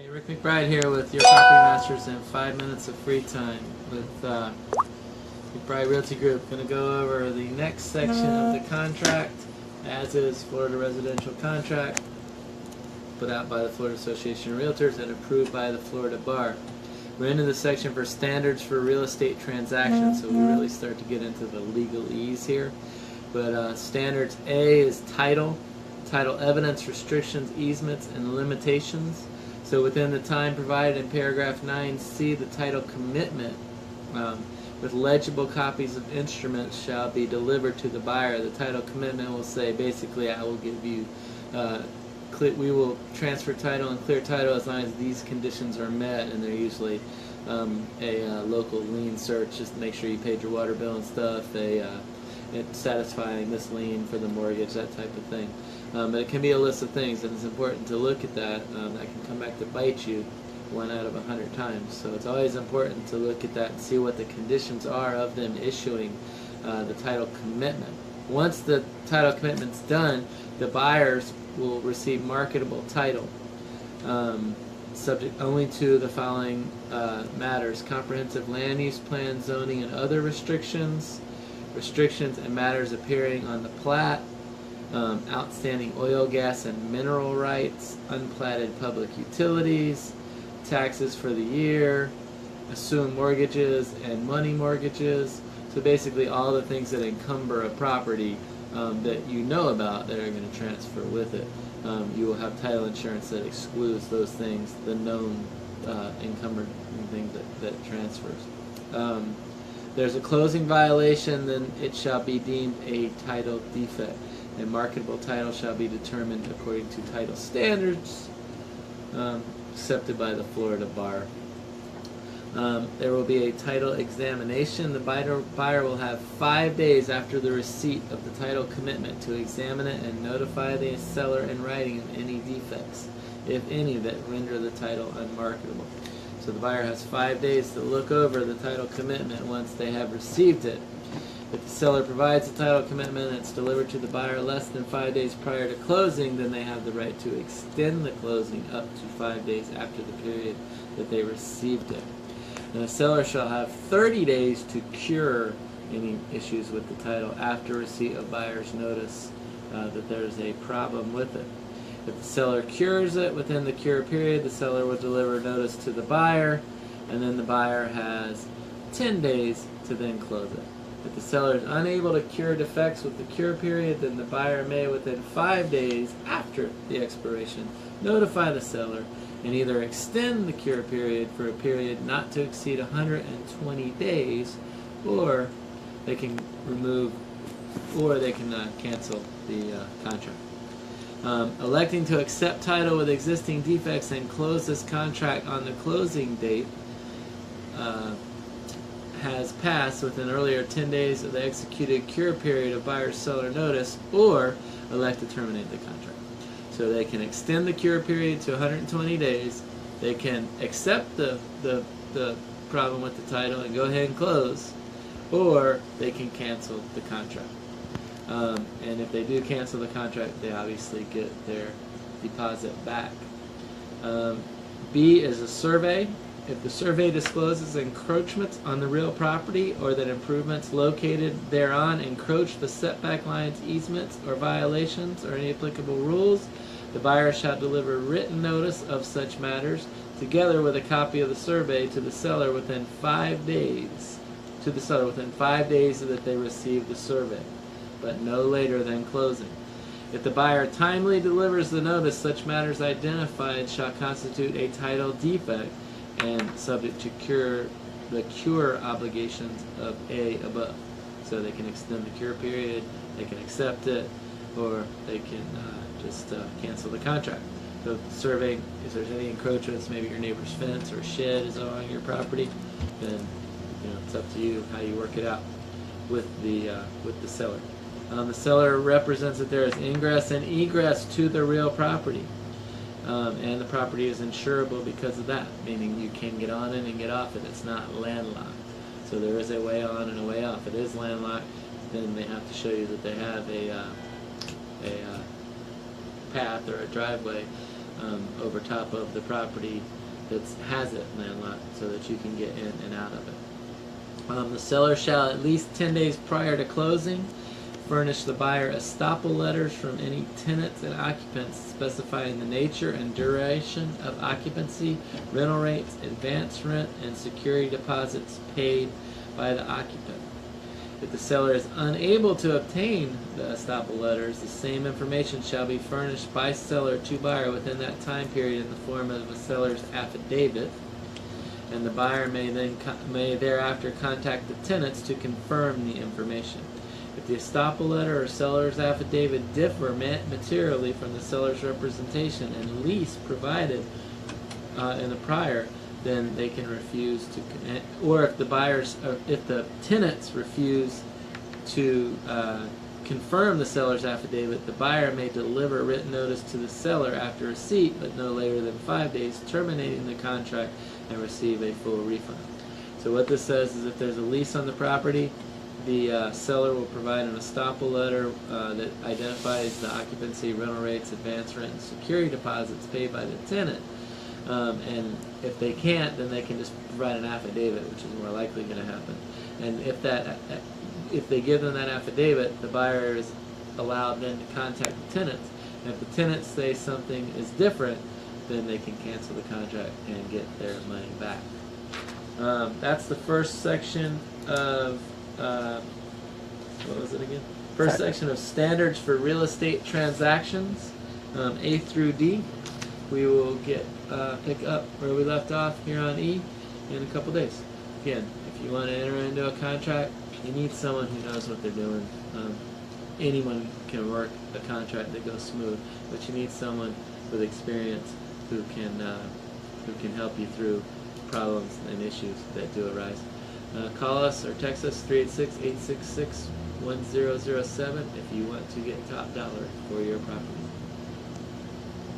Hey, Rick McBride here with your Property Masters and 5 minutes of free time with McBride Realty Group. Going to go over the next section of the contract, as is Florida residential contract, put out by the Florida Association of Realtors and approved by the Florida Bar. We're into the section for standards for real estate transactions, so we really start to get into the legalese here. But standards A is title evidence, restrictions, easements, and limitations. So within the time provided in paragraph 9C, the title commitment with legible copies of instruments shall be delivered to the buyer. The title commitment will say basically, I will give you, we will transfer title and clear title as long as these conditions are met, and they're usually a local lien search just to make sure you paid your water bill and stuff, it's satisfying this lien for the mortgage, that type of thing. But it can be a list of things, and it's important to look at that. That can come back to bite you 1 out of 100 times. So it's always important to look at that and see what the conditions are of them issuing the title commitment. Once the title commitment's done, the buyers will receive marketable title, subject only to the following matters: comprehensive land use plan, zoning, and other restrictions and matters appearing on the plat, outstanding oil, gas, and mineral rights, unplatted public utilities, taxes for the year, assumed mortgages and money mortgages. So basically all the things that encumber a property that you know about that are going to transfer with it. You will have title insurance that excludes those things, the known encumbered things that transfers. There's a closing violation, then it shall be deemed a title defect, and marketable title shall be determined according to title standards accepted by the Florida Bar. There will be a title examination. The buyer will have 5 days after the receipt of the title commitment to examine it and notify the seller in writing of any defects, if any, that render the title unmarketable. So the buyer has 5 days to look over the title commitment once they have received it. If the seller provides the title commitment and it's delivered to the buyer less than 5 days prior to closing, then they have the right to extend the closing up to 5 days after the period that they received it. And the seller shall have 30 days to cure any issues with the title after receipt of buyer's notice that there's a problem with it. If the seller cures it within the cure period, the seller will deliver notice to the buyer, and then the buyer has 10 days to then close it. If the seller is unable to cure defects with the cure period, then the buyer may, within 5 days after the expiration, notify the seller and either extend the cure period for a period not to exceed 120 days, or they can cancel the contract. Electing to accept title with existing defects and close this contract on the closing date has passed within earlier 10 days of the executed cure period of buyer's seller notice, or elect to terminate the contract. So they can extend the cure period to 120 days, they can accept the problem with the title and go ahead and close, or they can cancel the contract. And if they do cancel the contract, they obviously get their deposit back. B is a survey. If the survey discloses encroachments on the real property, or that improvements located thereon encroach the setback lines, easements, or violations, or any applicable rules, the buyer shall deliver written notice of such matters, together with a copy of the survey, to the seller within 5 days. That they receive the survey, but no later than closing. If the buyer timely delivers the notice, such matters identified shall constitute a title defect and subject to the cure obligations of A above. So they can extend the cure period, they can accept it, or they can just cancel the contract. So the survey, if there's any encroachments, maybe your neighbor's fence or shed is on your property, then it's up to you how you work it out with the seller. The seller represents that there is ingress and egress to the real property, and the property is insurable because of that, meaning you can get on it and get off it. It's not landlocked. So there is a way on and a way off. It is landlocked, then they have to show you that they have a path or a driveway over top of the property that has it landlocked so that you can get in and out of it. The seller shall at least 10 days prior to closing furnish the buyer estoppel letters from any tenants and occupants specifying the nature and duration of occupancy, rental rates, advance rent, and security deposits paid by the occupant. If the seller is unable to obtain the estoppel letters, the same information shall be furnished by seller to buyer within that time period in the form of a seller's affidavit, and the buyer may thereafter contact the tenants to confirm the information. If the estoppel letter or seller's affidavit differ materially from the seller's representation and lease provided in the prior, then they can refuse to, or if the tenants refuse to confirm the seller's affidavit, the buyer may deliver written notice to the seller after receipt, but no later than 5 days, terminating the contract and receive a full refund. So what this says is if there's a lease on the property, the seller will provide an estoppel letter that identifies the occupancy, rental rates, advance rent, and security deposits paid by the tenant. And if they can't, then they can just provide an affidavit, which is more likely going to happen. And if they give them that affidavit, the buyer is allowed then to contact the tenants. And if the tenants say something is different, then they can cancel the contract and get their money back. That's the first section of what was it again? First section of standards for real estate transactions, A through D. We will pick up where we left off here on E in a couple days. Again, if you want to enter into a contract, you need someone who knows what they're doing. Anyone can work a contract that goes smooth, but you need someone with experience who can help you through problems and issues that do arise. Call us or text us 386-866-1007 if you want to get top dollar for your property.